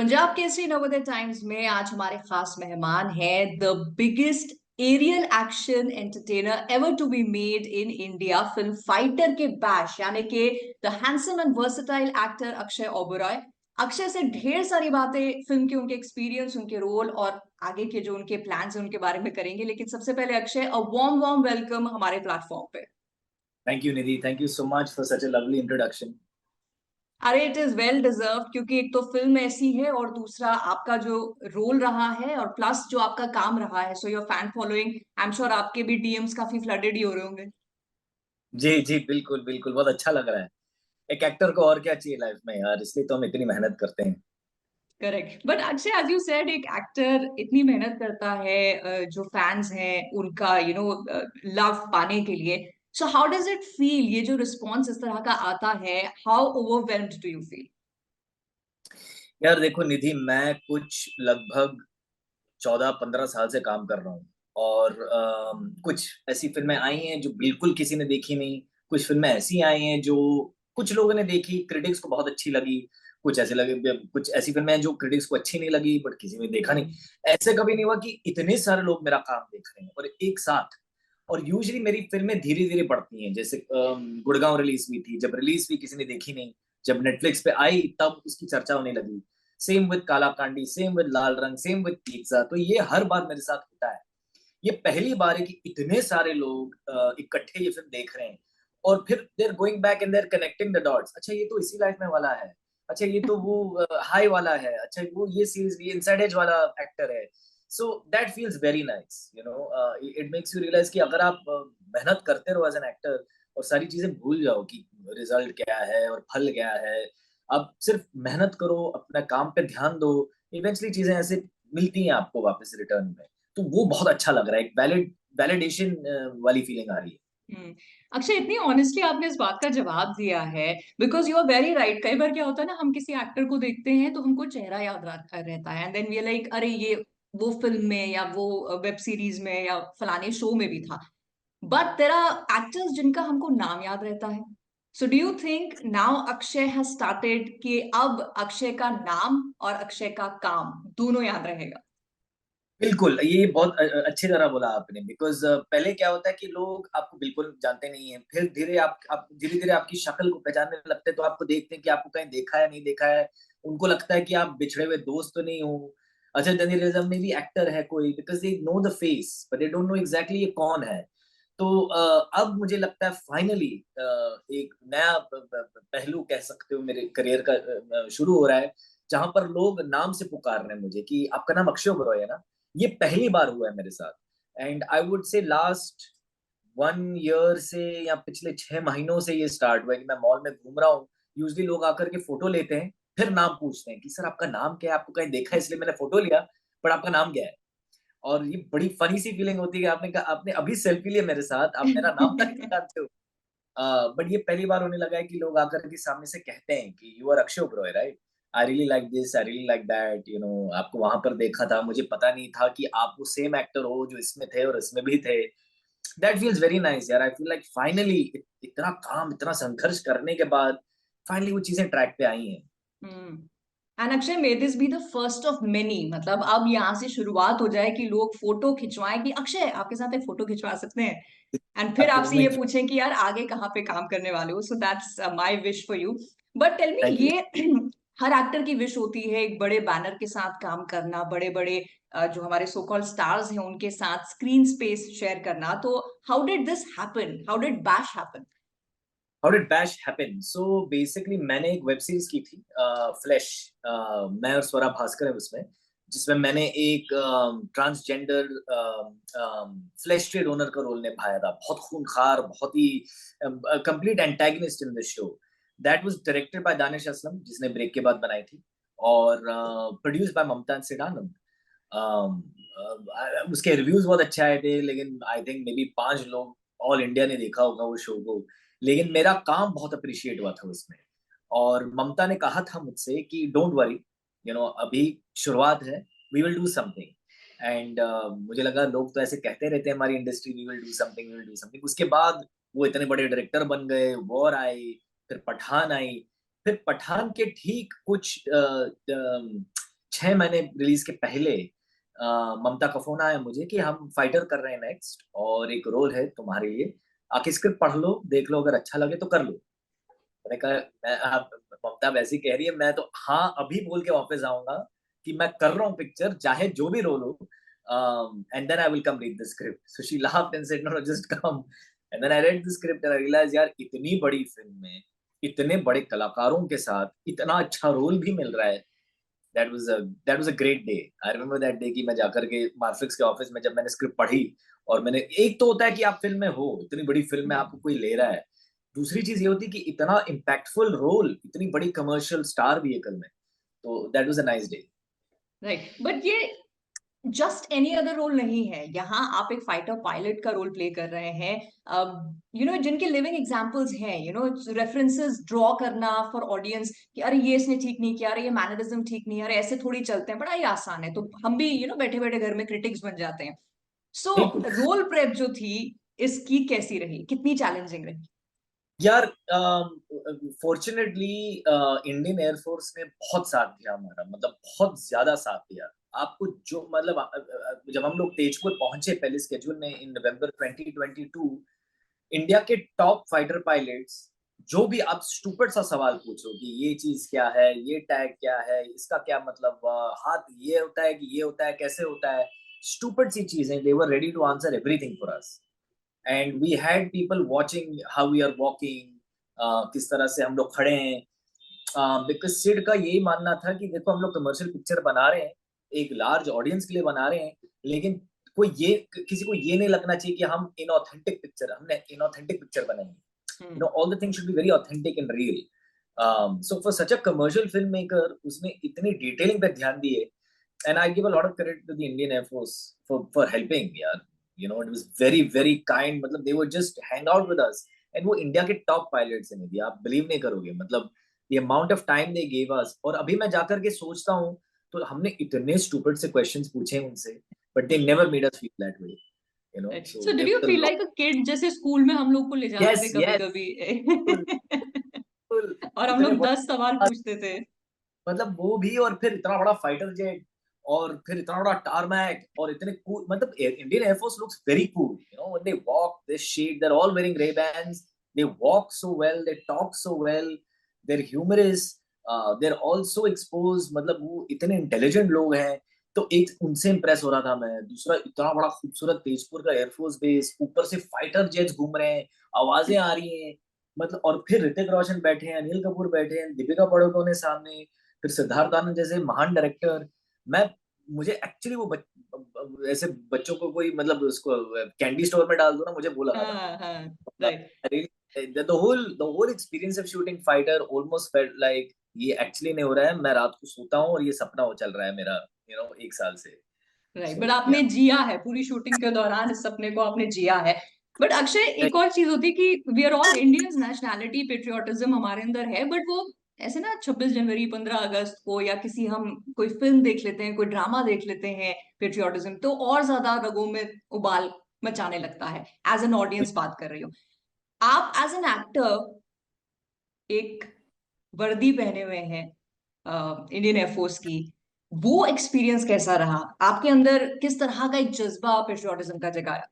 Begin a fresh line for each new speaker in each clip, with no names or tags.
Punjab Kesari Navodaya times में आज हमारे खास मेहमान हैं the biggest aerial action entertainer ever to be made in India, film Fighter के बैश यानी कि the handsome and versatile actor Akshay Oberoi. Akshay से ढेर सारी बातें फिल्म के, उनके एक्सपीरियंस, उनके रोल और आगे के जो उनके प्लान्स हैं उनके बारे में करेंगे। लेकिन सबसे पहले Akshay, a warm warm welcome हमारे प्लेटफॉर्म पे।
Thank you, Nidhi. Thank you so much for such a lovely introduction.
अरे इट इज वेल डिजर्व, क्योंकि एक तो फिल्म ऐसी है और दूसरा आपका जो रोल रहा है और प्लस जो आपका काम रहा है। So your fan following, I am sure आपके भी डीएम्स काफी फ्लडेड ही हो रहे होंगे।
जी जी, बिल्कुल बिल्कुल, बहुत अच्छा लग रहा है। एक एक्टर को और क्या चाहिए लाइफ में यार, इसलिए तो हम इतनी मेहनत करते हैं।
Correct, but Akshay as you said, एक एक्टर इतनी मेहनत करता है जो फैंस हैं उनका लव पाने के लिए। So how does it feel, ये जो रिस्पॉन्स इस तरह का आता है, how overwhelmed do you feel?
यार देखो निधि, मैं कुछ लगभग 14-15 साल से काम कर रहा हूँ। और कुछ ऐसी फिल्में आई हैं जो बिल्कुल किसी ने देखी नहीं। कुछ फिल्में ऐसी आई हैं जो कुछ लोगों ने देखी, क्रिटिक्स को बहुत अच्छी लगी। कुछ ऐसे लगे, कुछ ऐसी फिल्में हैं जो क्रिटिक्स को अच्छी नहीं लगी बट किसी ने देखा नहीं। ऐसे कभी नहीं हुआ कि इतने सारे लोग मेरा काम देख रहे हैं और एक साथ। और यूजुअली मेरी फिल्में धीरे धीरे बढ़ती हैं। जैसे गुड़गांव रिलीज हुई थी, जब रिलीज हुई किसी ने देखी नहीं, जब नेटफ्लिक्स पे आई तब उसकी चर्चा होने लगी। सेम विद काला कांडी, सेम विद लाल रंग, सेम विद पिज्जा। तो ये हर बार मेरे साथ होता है। ये पहली बार है कि इतने सारे लोग इकट्ठे ये फिल्म देख रहे हैं और फिर they're going back and they're connecting the dots. अच्छा, ये तो इसी लाइफ में वाला है। अच्छा, ये तो वो हाई वाला है। अच्छा, वो ये सीरीज, ये इनसाइड एज वाला एक्टर है। So that feels very nice, it makes you realise कि अगर आप मेहनत करते रहो एज एन एक्टर और सारी चीजें भूल जाओ कि रिजल्ट क्या है और फल क्या है। अब सिर्फ मेहनत करो, अपना काम पे ध्यान दो, इवेंचुअली चीजें ऐसे मिलती हैं आपको वापस रिटर्न में। तो वो बहुत अच्छा लग रहा है, एक वैलिडेशन वाली फीलिंग आ रही है।
हम्म। अक्षय, इतनी ऑनेस्टली आपने इस बात का जवाब दिया है, because you are very right. कई बार क्या होता है ना, हम किसी एक्टर को देखते हैं तो हमको चेहरा याद रहता है, and then we are like, अरे ये वो फिल्म में या वो वेब सीरीज में या फलाने शो में भी था। बट देयर आर एक्टर्स जिनका हमको नाम याद रहता है। So do you think now Akshay has started कि अब अक्षय का नाम और अक्षय का काम दोनों याद रहेगा?
बिल्कुल, ये बहुत अच्छी तरह बोला आपने। बिकॉज पहले क्या होता है कि लोग आपको बिल्कुल जानते नहीं है, फिर धीरे आप धीरे धीरे आपकी शक्ल को पहचानने लगते हैं, तो आपको देखते हैं कि आपको कहीं देखा है नहीं देखा है। उनको लगता है कि आप बिछड़े हुए दोस्त तो नहीं हो। अच्छा, देन रियलिज्म में भी एक्टर है कोई, because they know the face but they don't know exactly ये कौन है। तो अब मुझे लगता है फाइनली एक नया पहलू कह सकते हो मेरे करियर का शुरू हो रहा है, जहां पर लोग नाम से पुकार रहे हैं मुझे कि आपका नाम अक्षय ओबेरॉय है ना। ये पहली बार हुआ है मेरे साथ। And I would say last 1 year से या पिछले 6 महीनों से ये स्टार्ट हुआ है कि मैं मॉल में घूम रहा हूँ। यूजली लोग आकर के फोटो लेते हैं, फिर नाम पूछते हैं कि सर आपका नाम क्या है, आपको कहीं देखा है इसलिए मैंने फोटो लिया, पर आपका नाम क्या है। और ये बड़ी फनी सी फीलिंग होती है कि आपने कहा, आपने अभी सेल्फी लिया मेरे साथ, आप मेरा नाम तक नहीं जानते हो। बट ये पहली बार होने लगा है कि लोग आकर के सामने से कहते हैं कि you are Akshay Oberoi right. I really like this, I really like that, आपको वहां पर देखा था, मुझे पता नहीं था कि आप वो सेम एक्टर हो जो इसमें थे और इसमें भी थे। दैट फील्स वेरी नाइस यार। आई फील लाइक फाइनली इतना काम, इतना संघर्ष करने के बाद फाइनली वो चीजें ट्रैक पे आई हैं।
And Akshay, may this be the first of many. मतलब अब यहाँ से शुरुआत हो जाए कि लोग फोटो खिंचवाएं कि अक्षय आपके साथ एक फोटो खिंचवा सकते हैं, एंड फिर आपसे ये
थैंक
पूछें कि यार आगे कहाँ पे काम करने वाले हो। So that's my wish for you. But tell me,
you.
ये हर एक्टर की विश होती है एक बड़े बैनर के साथ काम करना, बड़े बड़े जो हमारे सो कॉल्ड स्टार्स हैं उनके साथ स्क्रीन स्पेस शेयर करना। तो how did this happen, how did bash happen?
How did bash happen? So basically मैंने एक वेब सीरीज की थी, फ्लैश। मैं और स्वरा भास्कर है उसमें, जिसमें मैंने एक ट्रांसजेंडर फ्लैश ट्रेड ओनर का रोल निभाया था। बहुत खूंखार, बहुत ही complete antagonist in the show. That was directed by Danish Aslam, जिसने ब्रेक के बाद बनाई थी, और प्रोड्यूस बाय ममताज सिडानंद। उसके रिव्यूज बहुत अच्छे आए थे, लेकिन आई थिंक मे बी 5 लोग ऑल इंडिया ने देखा होगा वो शो को। लेकिन मेरा काम बहुत अप्रिशिएट हुआ था उसमें। और ममता ने कहा था मुझसे कि डोंट वरी, अभी शुरुआत है, we will do something. And मुझे लगा लोग तो ऐसे कहते रहते हैं हमारी industry, we will do something, we will do something. उसके बाद वो इतने बड़े डायरेक्टर बन गए, वॉर आई, फिर पठान आई। फिर पठान के ठीक कुछ 6 महीने रिलीज के पहले ममता का फोन आया मुझे कि हम फाइटर कर रहे हैं नेक्स्ट, और एक रोल है तुम्हारे लिए, आके स्क्रिप्ट पढ़ लो, देख लो, अगर अच्छा लगे तो कर लो। मैंने कहा मैं आप ममता वैसी कह रही है, मैं तो हाँ अभी बोल के ऑफिस आऊंगा कि मैं कर रहा हूँ पिक्चर, चाहे जो भी रोल हो, and then I will come read the script. So she laughed and said no no just come, and then I read the script and I realise यार इतनी बड़ी फिल्म में इतने बड़े कलाकारों के साथ इतना अच्छा रोल भी मिल रहा है। That was a great day. I remember that day कि मैं जाकर के मार्फ्लिक्स के ऑफिस में जब मैंने स्क्रिप्ट पढ़ी, और मैंने, एक तो होता है कि आप फिल्म में हो, इतनी बड़ी फिल्म में आपको कोई ले रहा है, दूसरी चीज ये होती है कि इतना इम्पैक्टफुल रोल, इतनी बड़ी कमर्शियल स्टार व्हीकल में, तो that was a nice day.
Right, but ये जस्ट एनी अदर रोल नहीं है। यहाँ आप एक फाइटर पायलट का रोल प्ले कर रहे हैं, जिनके लिविंग एग्जांपल्स हैं, रेफरेंसेस ड्रॉ करना फॉर ऑडियंस कि अरे ये इसने ठीक नहीं किया, अरे ये मैनरिज्म ठीक नहीं है, अरे ऐसे थोड़ी चलते हैं, बड़ा ही आसान है, तो हम भी बैठे बैठे घर में क्रिटिक्स बन जाते हैं। सो
बिल्कुल
रोल प्रेप जो थी इसकी कैसी रही, कितनी चैलेंजिंग रही?
यार, फॉर्चुनेटली इंडियन एयरफोर्स ने बहुत साथ दिया हमारा, मतलब बहुत ज्यादा साथ दिया। आपको जो मतलब जब हम लोग तेजपुर पहुंचे पहले स्केड्यूल में इन नवंबर 2022, इंडिया के टॉप फाइटर पायलट्स, जो भी आप स्टूपिड सा सवाल पूछो कि ये चीज क्या है, ये टैग क्या है, इसका क्या मतलब, हाथ ये होता है कि ये होता है, कैसे होता है, स्टूपिड सी चीजें, they were ready to answer everything for us. And we had people watching how we are walking, किस तरह से हम लोग खड़े हैं। बिकॉज सिड का यही मानना था कि देखो हम लोग कमर्शियल पिक्चर बना रहे हैं, एक लार्ज ऑडियंस के लिए बना रहे हैं, लेकिन कोई ये, किसी को ये नहीं लगना चाहिए कि हमने इनऑथेंटिक पिक्चर बनाई है। All the things should be very authentic and real. So for such a commercial filmmaker, उसने इतनी डिटेलिंग पे ध्यान दी है, and I give a lot of credit to the Indian Air Force for helping यार। It was very very kind, मतलब they would just hang out with us, and वो India के top pilots हैं निधि, आप believe नहीं करोगे, मतलब the amount of time they gave us। और अभी मैं जाकर के सोचता हूँ तो हमने इतने stupid से questions पूछे उनसे, but they never made us feel that way, so
so did
there
you
was a
feel
lot।
Like a kid, जैसे स्कूल में हम लोग को ले जाते थे
Yes,
कभी
yes,
कभी
बिल्कुल बिल्कुल।
और हम
इतने
लोग
बड़े,
10 सवाल पूछते थे?
मतलब वो भी, और फिर इतना बड़ा फाइटर जेट, और फिर इतना बड़ा टारमैक, और इतने कूल, मतलब Indian Air Force looks very cool, when they walk they shed, they are all wearing Ray Bans, they walk so well, they talk so well, they're humorous, they are also expose, मतलब वो इतने intelligent लोग हैं। तो एक उनसे Impress हो रहा था मैं, दूसरा इतना बड़ा खूबसूरत तेजपुर का एयरफोर्स बेस, ऊपर से फाइटर जेट्स घूम रहे हैं, आवाजें आ रही हैं, मतलब, और फिर ऋतिक रोशन बैठे हैं, अनिल कपूर बैठे हैं, दीपिका पादुकोण सामने, फिर सिद्धार्थ आनंद जैसे महान डायरेक्टर। मैं मुझे एक्चुअली वो ऐसे बच्चों को कोई, मतलब उसको कैंडी स्टोर में डाल दो ना, मुझे वो लगा था।
हाँ, हाँ, right.
The whole experience of shooting fighter almost felt like ये एक्चुअली नहीं हो रहा है, मैं रात को सोता हूँ और ये सपना हो चल रहा है मेरा, 1 साल से।
राइट, बट
सो
आपने जिया है, पूरी शूटिंग के दौरान इस सपने को आपने जिया है। बट अक्षय, एक और चीज होती है कि we are all Indians, nationality patriotism हमारे अंदर है, बट वो ऐसे ना 26 जनवरी, 15 अगस्त को, या किसी हम कोई फिल्म देख लेते हैं, कोई ड्रामा देख लेते हैं पेट्रियोटिज्म, तो और ज्यादा रगों में उबाल मचाने लगता है। एज एन ऑडियंस बात कर रही हूँ, आप एज एन एक्टर एक वर्दी पहने हुए हैं इंडियन एयरफोर्स की, वो एक्सपीरियंस कैसा रहा? आपके अंदर किस तरह का एक जज्बा पेट्रियोटिज्म का जगाया?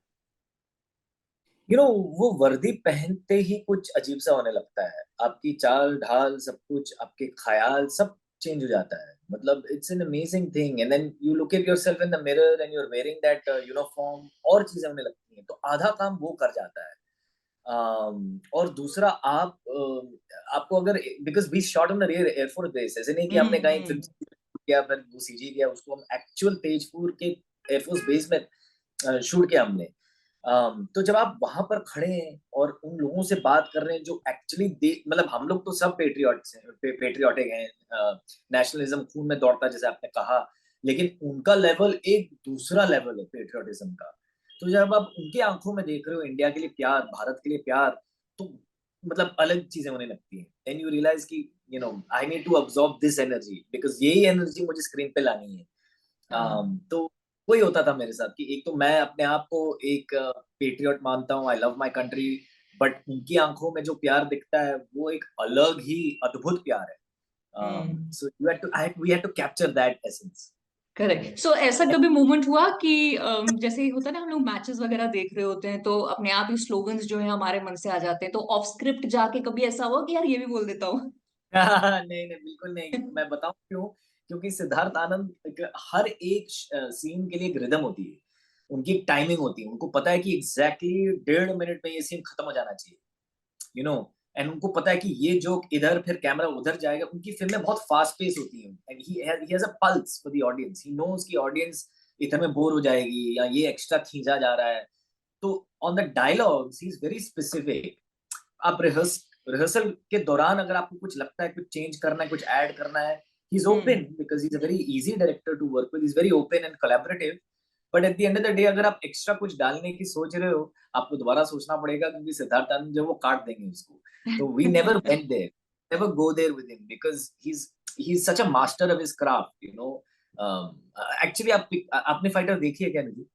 यू नो वो वर्दी पहनते ही कुछ अजीब सा होने लगता है, आपकी चाल ढाल सब कुछ, आपके ख्याल सब चेंज हो जाता है, मतलब it's an amazing thing. And then you look at yourself in the mirror and you are wearing that uniform, और चीजें होने लगती हैं, तो आधा काम वो कर जाता है। और दूसरा आप, आपको अगर, because we shot on the real air force base, ऐसे नहीं कि हमने कहीं फिल्म
हम्म।
किया फिर वो सीजी किया, उसको हम एक्चुअल तेजपुर के एयरफोर्स बेस में शूट किया हमने। तो जब आप वहां पर खड़े हैं और उन लोगों से बात कर रहे हैं जो एक्चुअली मतलब हम लोग तो सब पेट्रियाटिक्स हैं, पेट्रियाटिक हैं, नेशनलिज्म खून में दौड़ता है जैसे आपने कहा, लेकिन उनका लेवल एक दूसरा लेवल है पेट्रियाटिज्म का। तो जब आप उनकी आंखों में देख रहे हो इंडिया के लिए प्यार, भारत के लिए प्यार, तो मतलब अलग चीजें होने लगती हैं। देन यू रियलाइज कि I need to absorb this energy, because यही एनर्जी मुझे स्क्रीन पे लानी है।
हाँ।
तो वही होता था मेरे साथ कि एक तो मैं अपने आप को एक पेट्रियट मानता हूँ, I love my country, but उनकी आंखों में जो प्यार दिखता है वो एक अलग ही अद्भुत प्यार है।
Hmm.
So we had to capture that essence.
Correct. So ऐसा कभी मोमेंट हुआ कि जैसे होता है ना, हम लोग मैचेस वगैरह देख रहे होते हैं तो अपने आप ही स्लोगन्स जो है हमारे मन से आ जाते हैं, तो ऑफ स्क्रिप्ट जाके कभी ऐसा हुआ कि यार ये भी बोल देता हूँ?
नहीं नहीं, बिल्कुल नहीं। मैं बताऊं क्यों? क्योंकि सिद्धार्थ आनंद हर एक सीन के लिए एक रिदम होती है, उनकी एक टाइमिंग होती है, उनको पता है कि एग्जैक्टली 1.5 मिनट में ये सीन खत्म हो जाना चाहिए, यू नो। एंड उनको पता है कि ये जोक इधर, फिर कैमरा उधर जाएगा। उनकी फिल्में बहुत फास्ट पेस होती हैं, and he has a pulse for the audience. He knows की ऑडियंस इधर में बोर हो जाएगी या ये एक्स्ट्रा खींचा जा रहा है। तो on the dialogues he is very specific. आप रिहर्सल के दौरान अगर आपको कुछ लगता है, कुछ चेंज करना है, कुछ ऐड करना है, he is open,
hmm.
Because he is a very easy director to work with. He is very open and collaborative. But at the end of the day अगर आप एक्स्ट्रा कुछ डालने की सोच रहे हो, आपको दोबारा सोचना पड़ेगा, क्योंकि सिद्धार्थ आनंद जो वो काट देंगे उसको। तो we never went there, never go there with him, because he is such a master of his craft, you know. Actually आपने फाइटर देखी है क्या निधि?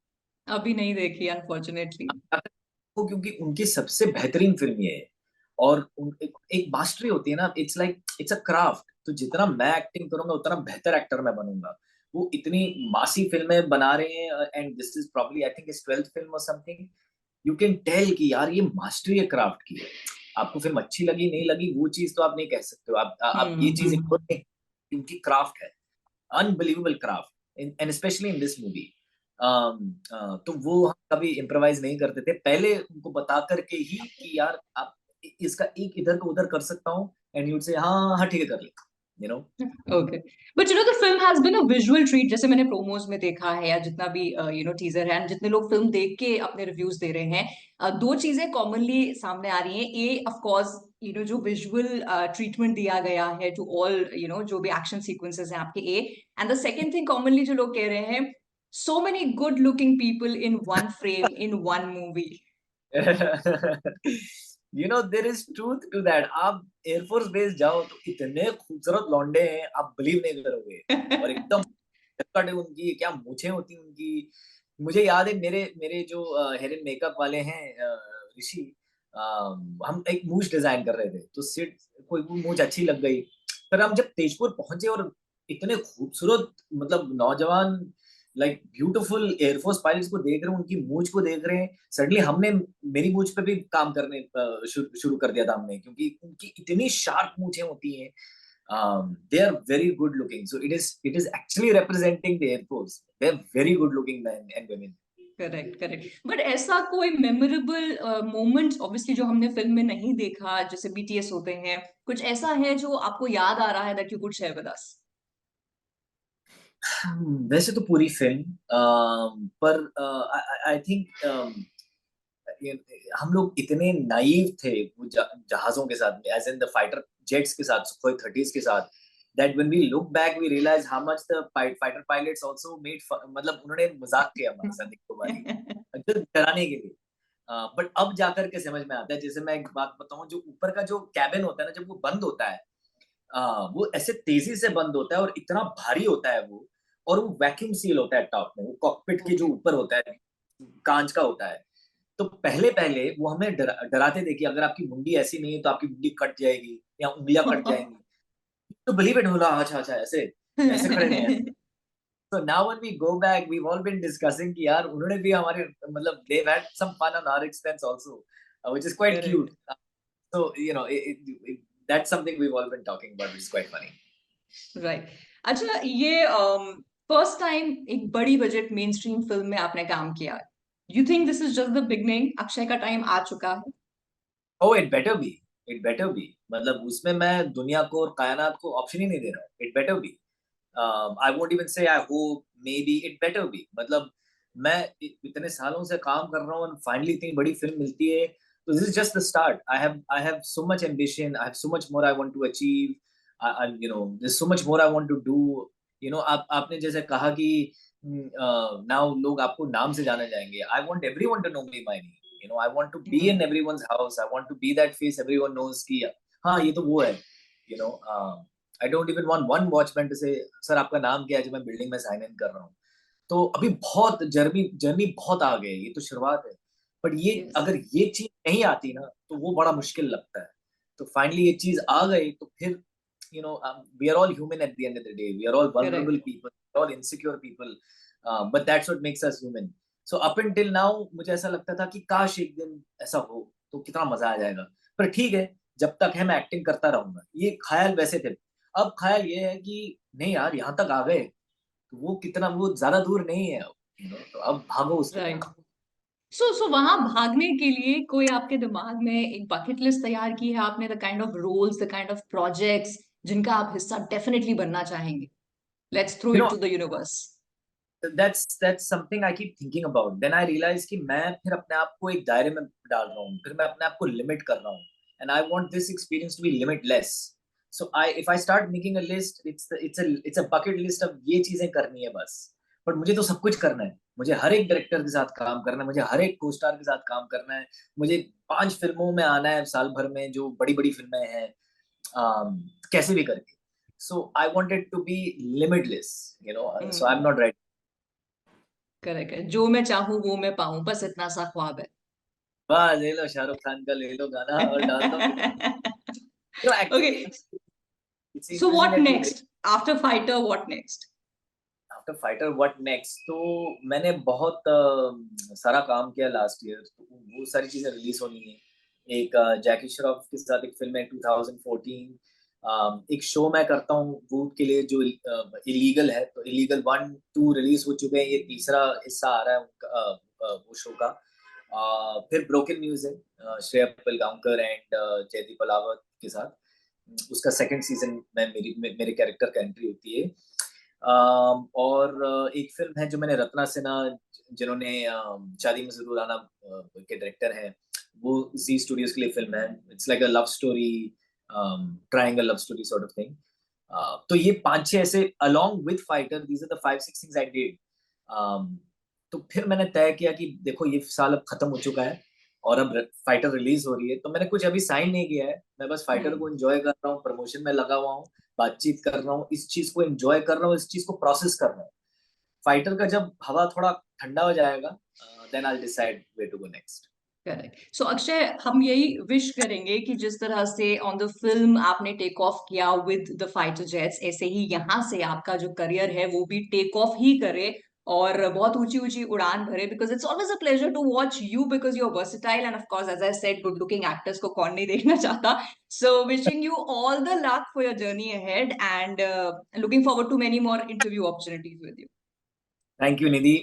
अभी नहीं देखी अनफॉर्चुनेटली।
वो क्योंकि उनकी सबसे बेहतरीन फिल्म ये है। और एक मास्टरी होती है ना, it's like it's a craft. तो जितना मैं एक्टिंग करूंगा उतना बेहतर एक्टर मैं बनूंगा। वो इतनी मासी फिल्में बना रहे हैं, and this is probably I think his 12th film और समथिंग। यू कैन टेल कि यार ये मास्टरी है क्राफ्ट की है। आपको फिल्म अच्छी लगी नहीं लगी वो चीज तो आप नहीं कह सकते हो। आप ये चीज
हम्म।
इग्नोर नहीं, उनकी क्राफ्ट है, unbelievable craft, and specially in this movie. तो वो हम कभी इम्प्रोवाइज नहीं करते थे, पहले उनको बता करके ही कि यार आप इसका एक इधर को उधर कर सकता हूँ, एंड यूड से हाँ हाँ ठीक है कर ले, you know.
Okay. But the film has been a visual treat, जैसे मैंने प्रोमोज में देखा है या जितना भी टीजर है, and जितने लोग फिल्म देख के अपने रिव्यूज दे रहे हैं, दो चीजें कॉमनली सामने आ रही हैं। ए ऑफ कोर्स जो विजुअल ट्रीटमेंट दिया गया है टू ऑल जो भी एक्शन सीक्वेंसेस हैं आपके, ए। And the second thing commonly जो लोग कह रहे हैं, so many good looking people in one frame in one movie.
You know there is truth to that. आप एयरफोर्स बेस जाओ तो इतने खूबसूरत लौंडे हैं, आप बिलीव नहीं करोगे। और एकदम कट है उनकी, क्या मूछें होती हैं उनकी। मुझे याद है मेरे मेरे जो हेयर एंड मेकअप वाले हैं, ऋषि, अ, हम एक मूछ डिजाइन कर रहे थे, तो सिट कोई मूछ अच्छी लग गई। पर हम जब तेजपुर पहुंचे और इतने खूबसूरत मतलब नौजवान, लाइक ब्यूटीफुल एयरफोर्स पायलट्स को देख रहे हैं, उनकी मूछ को देख रहे हैं, सडनली हमने मेरी मूछ पे भी काम करने शुरू कर दिया था हमने, क्योंकि उनकी इतनी शार्प मूछें होती हैं। They are very good looking. So it is actually representing the Air Force. They're very good looking men and women.
Correct, correct. But ऐसा कोई मेमोरेबल मोमेंट ऑब्वियसली जो हमने फिल्म में नहीं देखा, जैसे बीटीएस होते हैं, कुछ ऐसा है जो आपको याद आ रहा है that you could share with us?
वैसे तो पूरी फिल्म, पर आई थिंक हम लोग इतने नाइव थे वो जहाजों के साथ, as in the fighter jets के साथ, सुखोई 30s के साथ, that when we look back we realize how much the fighter pilots also made fun, मतलब उन्होंने मजाक किया हमारे साथ एक दो बारी, जो डराने के लिए। बट अब जाकर के समझ में आता है। जैसे मैं एक बात बताऊं, जो ऊपर का जो कैबिन होता है ना, जब वो बंद होता है, वो ऐसे तेजी से बंद होता है और इतना भारी होता है वो। और वो वैक्यूम सील होता है टॉप में, वो कॉकपिट के जो
ओके।
ऊपर होता है, कांच का होता है। तो पहले पहले वो हमें डराते थे कि अगर आपकी मुंडी ऐसी नहीं है तो आपकी मुंडी कट जाएगी या उंगलियां कट जाएंगी। तो बिलीव इट, बोला अच्छा अच्छा ऐसे ऐसे खड़े हैं। So now when we go back, we've all been discussing कि यार उन्होंने भी हमारे मतलब they've had some fun on our expense also, which is quite cute.
Correct.
So you know that's something we've all been talking about, which is quite funny.
Right. अच्छा, ये first time एक बड़ी बजट मेन स्ट्रीम फिल्म में आपने काम किया, you think this is just the beginning? Akshay का time आ चुका है?
Oh, it better be, it better be। मतलब उसमें मैं दुनिया को और कायनात को ऑप्शन ही नहीं दे रहा हूँ। It better be। I won't even say I hope, maybe, it better be. मतलब मैं इतने सालों से काम कर रहा हूँ और फाइनली इतनी बड़ी फिल्म मिलती है, तो this is just the start. I have so much ambition, I have so much more I want to achieve. You know there so much more I want to do. You know आपने जैसे कहा कि now लोग आपको नाम से जाने जाएंगे। I want everyone to know me by name. You know I want to be in everyone's house, I want to be that face everyone knows कि हाँ ये तो वो है। You know I don't even want one watchman to say sir आपका नाम क्या है, जब मैं बिल्डिंग में साइन इन कर रहा हूँ। तो अभी बहुत जर्नी जर्नी बहुत आगे है, ये तो शुरुआत है। बट ये
यस।
अगर ये चीज नहीं आती ना तो वो बड़ा मुश्किल लगता है। तो फाइनली ये चीज आ गई तो फिर we are all human at the end of the day. We are all
correct.
vulnerable people, we're all insecure people, but that's what makes us human. So up until now मुझे ऐसा लगता था कि काश एक दिन ऐसा हो तो कितना मजा आ जाएगा, पर ठीक है, जब तक है मैं एक्टिंग करता रहूंगा, ये ख्याल वैसे थे. अब ख्याल ये है कि नहीं यार, यहाँ तक आ गए तो वो ज्यादा दूर नहीं है अब, तो अब भागो उसकी
राइट.
तरफ.
सो वहां भागने के लिए कोई आपके दिमाग में एक बकेट लिस्ट तैयार की है आपने, the kind of roles, the kind of projects जिनका आप हिस्सा डेफिनेटली बनना चाहेंगे? Let's throw
you
it
no
to the universe.
that's something I keep thinking about. Then I realize कि मैं फिर अपने आप को एक दायरे में डाल रहा हूँ, फिर मैं अपने आप को लिमिट कर रहा हूँ, and I want this experience to be limitless. So if I start making a list, it's a bucket list of ये चीजें करनी है बस. बट मुझे तो सब कुछ करना है. मुझे हर एक डायरेक्टर के साथ काम करना है, मुझे हर एक को स्टार के साथ काम करना है, मुझे 5 फिल्मों में आना है साल भर में, जो बड़ी बड़ी फिल्में हैं, कैसे भी करके. So I want it to be limitless, so I'm not ready.
Correct है, जो मैं चाहूँ वो मैं पाऊं, बस इतना सा ख्वाब है.
वाह, ले लो शाहरुख खान का, ले लो गाना और डाल दो.
Okay.
Actually it's
so
interesting
what
that you.
Next after fighter, what next?
After fighter what next, तो मैंने बहुत सारा काम किया लास्ट ईयर, तो वो सारी चीजें रिलीज होनी है. एक जैकी श्रॉफ के साथ एक फिल्म है 2014. एक शो मैं करता हूँ वूट के लिए जो इलीगल है, तो इलीगल 1 2 रिलीज हो चुके हैं, ये तीसरा हिस्सा आ रहा है वो शो का. फिर ब्रोकन न्यूज है, श्रेया पिलगांवकर एंड जयदीप अलावत के साथ. उसका सेकंड सीजन में मेरे कैरेक्टर का एंट्री होती है. और एक फिल्म है जो मैंने रत्ना सिन्हा, जिन्होंने शादी में जरूर आना के डायरेक्टर हैं, वो जी स्टूडियोज के लिए फिल्म है. It's like a love story, triangle love story sort of thing. तो ये 5 6 ऐसे along with Fighter, these are the 5 6 things I did. तो फिर मैंने तय किया कि देखो ये साल अब खत्म हो चुका है और अब फाइटर रिलीज हो रही है, तो मैंने कुछ अभी साइन नहीं किया है, मैं बस फाइटर को एंजॉय कर रहा हूँ, प्रमोशन में लगा हुआ हूँ, बातचीत कर रहा हूँ, इस चीज को एंजॉय कर रहा हूँ, इस चीज को प्रोसेस कर रहा हूँ. फाइटर का जब हवा थोड़ा ठंडा हो जाएगा, then I will decide where to go next.
Correct. So Akshay, हम यही विश करेंगे कि जिस तरह से ऑन द फिल्म आपने टेक ऑफ किया विद द फाइटर जेट्स, ऐसे ही यहाँ से आपका जो करियर है वो भी टेक ऑफ ही करे और बहुत ऊंची ऊंची उड़ान भरे. Because it's always a pleasure to watch you, because you are versatile and of course as I said, good looking actors को कौन नहीं देखना चाहता. So wishing you all the luck for your journey ahead and looking forward to many more interview opportunities with you.
Thank you Nidhi.